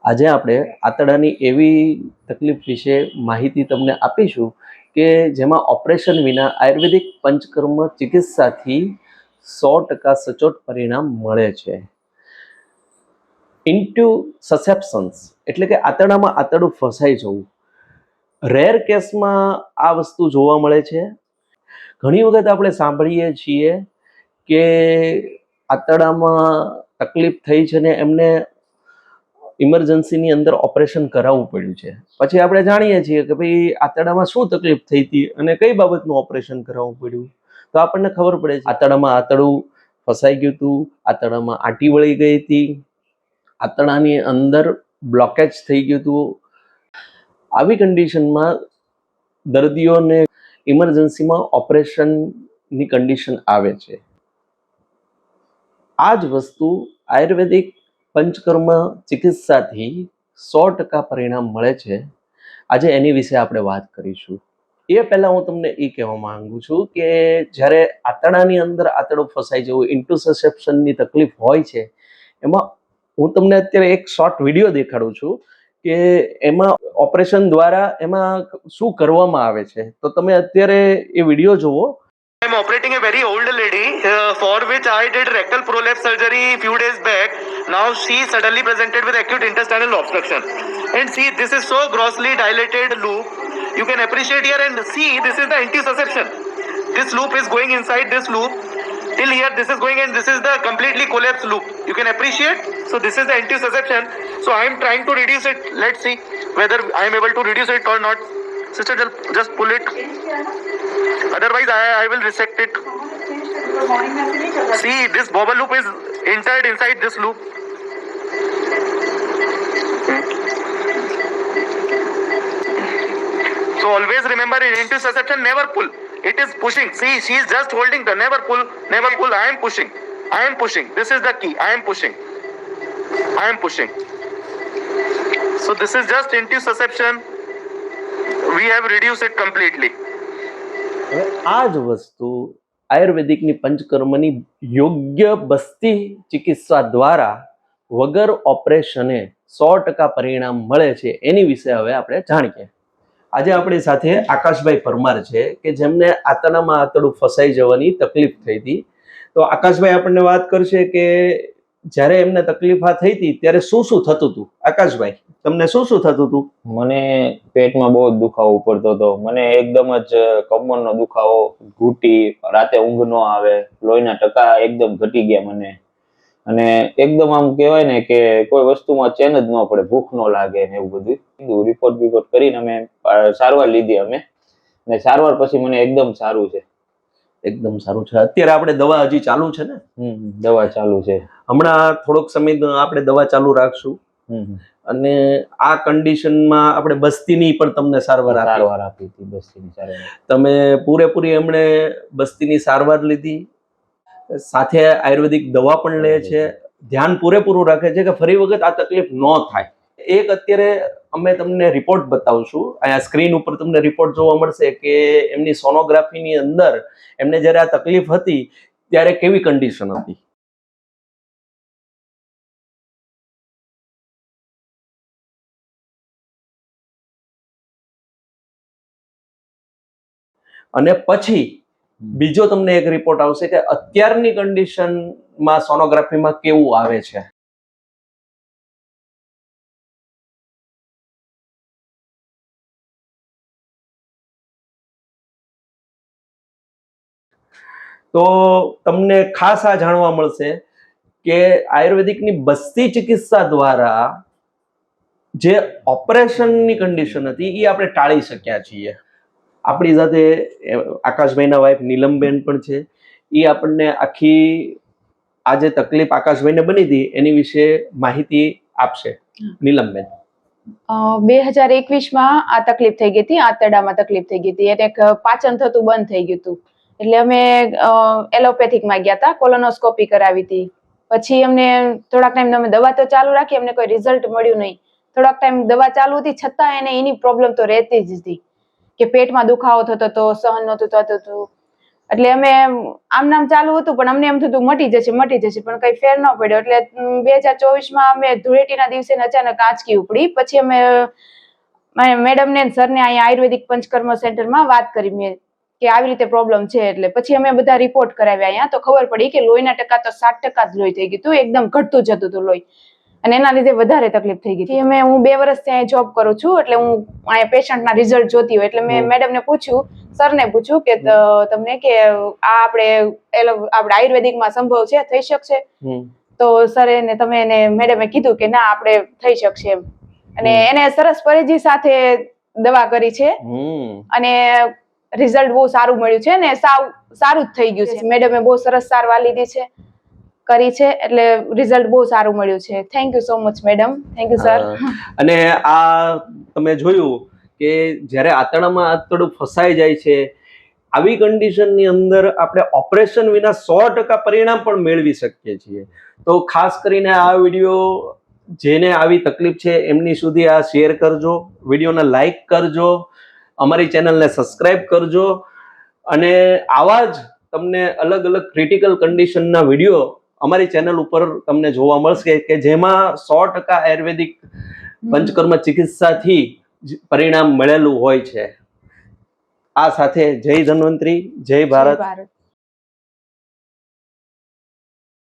આજે આપણે આંતરડાની એવી તકલીફ વિશે માહિતી તમને આપીશું કે જેમાં ઓપરેશન વિના આયુર્વેદિક પંચકર્મ ચિકિત્સાથી 100% સચોટ પરિણામ મળે છે. ઇન્ટ્યુસસેપ્શન્સ એટલે કે આંતરડામાં આંતરડું ફસાઈ જવું. રેર કેસમાં આ વસ્તુ જોવા મળે છે. ઘણી વખત આપણે સાંભળીએ છીએ કે આંતરડામાં તકલીફ થઈ છે ને એમને ઇમરજન્સીની અંદર ઓપરેશન કરાવવું પડ્યું છે. પછી આપણે જાણીએ છીએ કે ભાઈ આંતરડામાં શું તકલીફ થઈ હતી અને કઈ બાબતનું ઓપરેશન કરાવવું પડ્યું. તો આપણને ખબર પડે છે આંતરડામાં આંતરડું ફસાઈ ગયું હતું, આંતરડામાં આંટી વળી ગઈ હતી, આંતરડાની અંદર બ્લોકેજ થઈ ગયું હતું. આવી કન્ડિશનમાં દર્દીઓને ઇમરજન્સીમાં ઓપરેશનની કન્ડિશન આવે છે. આ જ વસ્તુ આયુર્વેદિક પંચકર્મ ચિકિત્સાથી 100% પરિણામ મળે છે. આજે એની વિશે આપણે વાત કરીશું. એ પહેલાં હું તમને એ કહેવા માંગુ છું કે જ્યારે આંતરડાની અંદર આંતરડું ફસાઈ જવું, ઇન્ટ્યુસસેપ્શનની તકલીફ હોય છે, એમાં હું તમને અત્યારે એક શોર્ટ વિડીયો દેખાડું છું કે એમાં ઓપરેશન દ્વારા એમાં શું કરવામાં આવે છે. તો તમે અત્યારે એ વિડીયો જુઓ. I'm operating a very old lady for which I did rectal prolapse surgery few days back. Now she suddenly presented with acute intestinal obstruction. And see, this is so grossly dilated loop. You can appreciate here and see this is the intussusception. This loop is going inside this loop. Till here this is going and this is the completely collapsed loop. You can appreciate. So this is the intussusception. So I am trying to reduce it. Let's see whether I am able to reduce it or not. Sister, just pull it. Otherwise, I will resect it. See, this bobble loop is entered inside this loop. So always remember in intussusception, never pull. It is pushing. See, she is just holding the never pull, never pull. I am pushing. I am pushing. This is the key. I am pushing. I am pushing. So this is just intussusception. We have reduced it completely. આ જ વસ્તુ આયુર્વેદિકની પંચકર્મની યોગ્ય બસ્તી ચિકિત્સા દ્વારા વગર ઓપરેશને 100% પરિણામ મળે છે. એની વિશે હવે આપણે જાણીએ. આજે આપણી સાથે આકાશભાઈ પરમાર છે કે જેમને આંતરડામાં આંતરડું ફસાઈ જવાની તકલીફ થઈ હતી. તો આકાશભાઈ આપણને વાત કરશે કે જ્યારે એમને તકલીફ આ થઈ હતી ત્યારે શું શું થતું હતું. આકાશભાઈ, તમને શું શું થતું હતું? મને પેટમાં બહુ દુખાવો પડતો હતો. મને એકદમ જ કમરનો દુખાવો, ઘૂંટી, રાતે ઊંઘ ન આવે, લોહીના ટકા એકદમ ઘટી ગયા મને. અને એકદમ આમ કહેવાય ને કે કોઈ વસ્તુમાં ચેન જ ન પડે, ભૂખ ન લાગે ને એવું બધું. રિપોર્ટ કરીને અમે સારવાર લીધી અમે, ને સારવાર પછી મને એકદમ સારું છે. એકદમ સારું છે. અત્યારે આપણે દવા હજી ચાલુ છે ને? દવા ચાલુ છે. હમણાં થોડોક સમય આપણે દવા ચાલુ રાખશું. અને આ કન્ડિશનમાં આપણે બસ્તીની પણ તમને સારવાર આપી હતી. બસ્તીની સારવાર તમે પૂરેપૂરી એમણે બસ્તીની સારવાર લીધી, સાથે આયુર્વેદિક દવા પણ લે છે, ધ્યાન પૂરેપૂરું રાખે છે કે ફરી વખત આ તકલીફ ન થાય. એક અત્યારે અમે તમને રિપોર્ટ બતાવશું. અહીંયા સ્ક્રીન ઉપર તમને રિપોર્ટ જોવા મળશે કે એમની સોનોગ્રાફીની અંદર એમને જ્યારે આ તકલીફ હતી ત્યારે કેવી કન્ડિશન હતી. અને પછી બીજો તમને એક રિપોર્ટ આવશે કે અત્યારની કન્ડિશનમાં સોનોગ્રાફીમાં કેવું આવે છે. તો તમને ખાસ આ જાણવા મળશે કે આયુર્વેદિકની બસ્તી ચિકિત્સા દ્વારા જે ઓપરેશનની કન્ડિશન હતી એ આપણે ટાળી શક્યા છીએ. આપણી સાથે આકાશભાઈના વાઇફ નીલમબેન પણ છે. એ આપણને આખી આ જે તકલીફ આકાશભાઈને બની હતી એની વિશે માહિતી આપશે. નીલમબેન, 2021માં આ તકલીફ થઈ ગઈ હતી, આંતરડામાં તકલીફ થઈ ગઈ હતી, એટલે પાચન થતું બંધ થઈ ગયું હતું. એટલે અમે એલોપેથિકમાં ગયા હતા, કોલોનોસ્કોપી કરાવી હતી. પછી અમને થોડાક ટાઈમ અમે દવા તો ચાલુ રાખી, અમને કોઈ રિઝલ્ટ મળ્યું નહીં. થોડાક ટાઈમ દવા ચાલુ હતી છતાં એને એની પ્રોબ્લેમ તો રહેતી જ હતી કે પેટમાં દુખાવો થતો હતો, સહન નહોતું થતું હતું. એટલે અમે આમ નામ ચાલુ હતું પણ અમને એમ થતું મટી જશે પણ કઈ ફેર ન પડ્યો. એટલે 2024માં અમે ધૂળેટીના દિવસે અચાનક આંચકી ઉપડી. પછી અમે મેડમ ને સર ને અહીંયા આયુર્વેદિક પંચકર્મ સેન્ટરમાં વાત કરી મેં કે આવી રીતે પ્રોબ્લેમ છે. એટલે પછી અમે બધા રિપોર્ટ કરાવ્યા અહીંયા, તો ખબર પડી કે લોહીના ટકા તો 7% જ લોહી થઈ ગયું હતું, એકદમ ઘટતું જતું હતું લોહી, અને એના લીધે વધારે તકલીફ થઈ ગઈ હતી. હું 2 વર્ષ ત્યાં જોબ કરું છું, એટલે હું અહીંયા પેશન્ટના રિઝલ્ટ જોતી હોય એટલે મેં મેડમને પૂછ્યું, સરને પૂછ્યું કે તમને કે આ આપણે આયુર્વેદિકમાં સંભવ છે, થઈ શકશે? તો સરે મેડમે કીધું કે ના, આપણે થઈ શકશે એમ. અને એને સરસ પરેજી સાથે દવા કરી છે અને રિઝલ્ટ બહુ સારું મળ્યું છે ને સારું જ થઈ ગયું છે. મેડમે બહુ સરસ સારવાર લીધી છે, કરી છે, એટલે રિઝલ્ટ બહુ સારું મળ્યું છે. Thank you so much madam, thank you sir. અને આ તમે જોયું કે જ્યારે આંતરડામાં આંતરડું ફસાઈ જાય છે, આવી કન્ડિશનની અંદર આપણે ઓપરેશન વિના 100% પરિણામ પણ મેળવી શકીએ છીએ. તો ખાસ કરીને આ વિડીયો જેને આવી તકલીફ છે એમની સુધી આ શેર કરજો, વિડીયોને લાઈક કરજો, અમારી ચેનલને સબસ્ક્રાઇબ કરજો, અને આવા જ તમને અલગ અલગ ક્રિટિકલ કન્ડિશનના વિડીયો અમારી ચેનલ ઉપર તમને જોવા મળશે કે જેમાં 100% આયુર્વેદિક પંચકર્મ ચિકિત્સાથી પરિણામ મળેલું હોય છે. આ સાથે જય ધન્વંતરી, જય ભારત.